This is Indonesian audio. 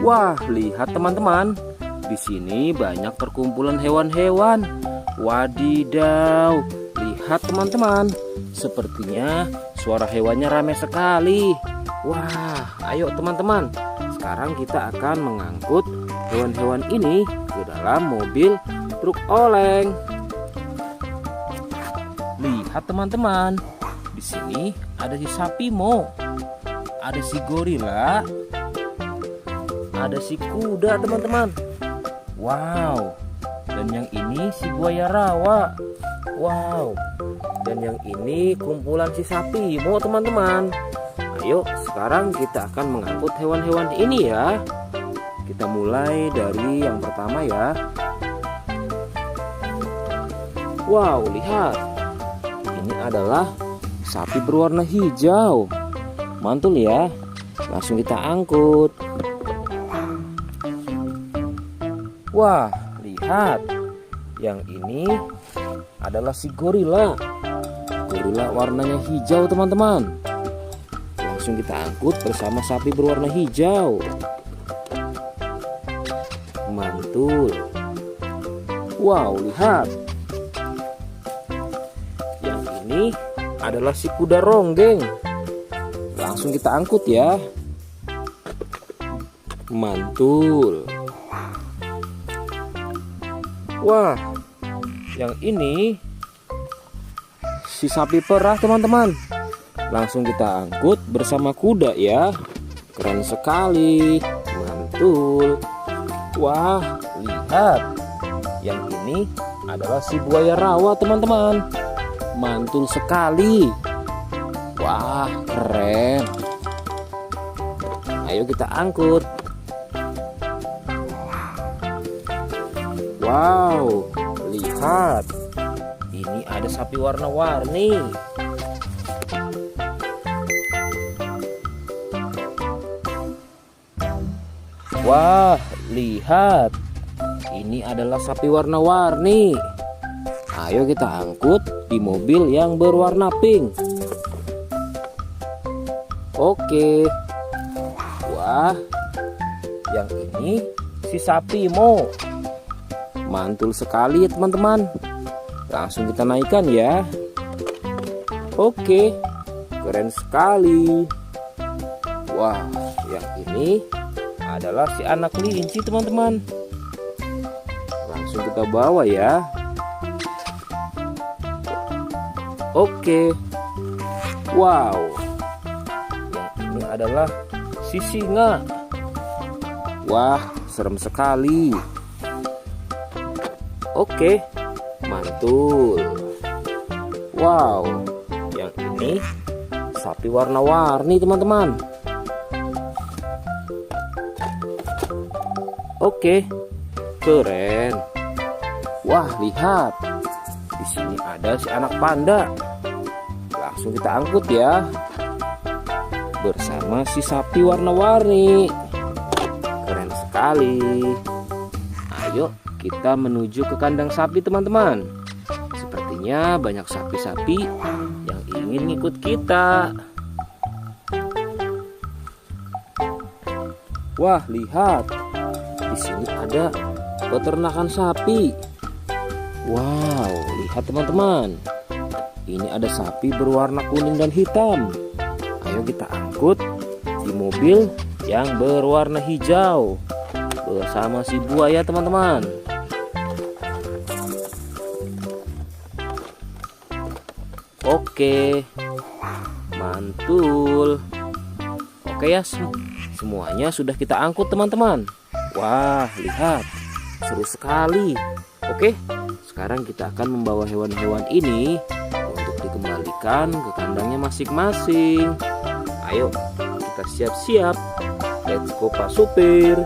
Wah, lihat teman-teman. Di sini banyak perkumpulan hewan-hewan. Wadidaw, lihat teman-teman. Sepertinya suara hewannya ramai sekali. Wah, ayo teman-teman. Sekarang kita akan mengangkut hewan-hewan ini ke dalam mobil truk oleng. Lihat teman-teman. Di sini ada si sapi mo, ada si gorila, ada si kuda teman-teman. Wow. Dan yang ini si buaya rawa. Wow. Dan yang ini kumpulan si sapi mo teman-teman. Ayo sekarang kita akan mengangkut hewan-hewan ini ya. Kita mulai dari yang pertama ya. Wow, lihat. Ini adalah sapi berwarna hijau. Mantul ya. Langsung kita angkut. Wah, lihat. Yang ini adalah si gorila. Gorila warnanya hijau teman-teman. Langsung kita angkut bersama sapi berwarna hijau. Mantul. Wow, lihat. Yang ini adalah si kuda ronggeng. Langsung kita angkut ya. Mantul. Wah, yang ini si sapi perah teman-teman. Langsung kita angkut bersama kuda ya. Keren sekali. Mantul. Wah, lihat. Yang ini adalah si buaya rawa teman-teman. Mantul sekali. Wah, keren. Ayo kita angkut. Wow, lihat. Ini ada sapi warna-warni. Wah, lihat. Ini adalah sapi warna-warni. Ayo kita angkut di mobil yang berwarna pink. Oke. Wah, yang ini si sapi mo. Mantul sekali ya teman-teman. Langsung kita naikkan ya. Oke, keren sekali. Wah, yang ini adalah si anak kelinci teman-teman. Langsung kita bawa ya. Oke. Wow. Yang ini adalah si singa. Wah, serem sekali. Oke, mantul. Wow, yang ini sapi warna-warni teman-teman. Oke, keren. Wah, lihat. Di sini ada si anak panda. Langsung kita angkut ya. Bersama si sapi warna-warni. Keren sekali. Ayo kita menuju ke kandang sapi teman-teman. Sepertinya banyak sapi-sapi yang ingin ngikut kita. Wah, lihat. Di sini ada peternakan sapi. Wow, lihat teman-teman. Ini ada sapi berwarna kuning dan hitam. Ayo kita angkut di mobil yang berwarna hijau bersama si buaya teman-teman. Oke, mantul. Oke ya, semuanya sudah kita angkut teman-teman. Wah, lihat, seru sekali. Oke, sekarang kita akan membawa hewan-hewan ini untuk dikembalikan ke kandangnya masing-masing. Ayo, kita siap-siap. Let's go Pak Supir.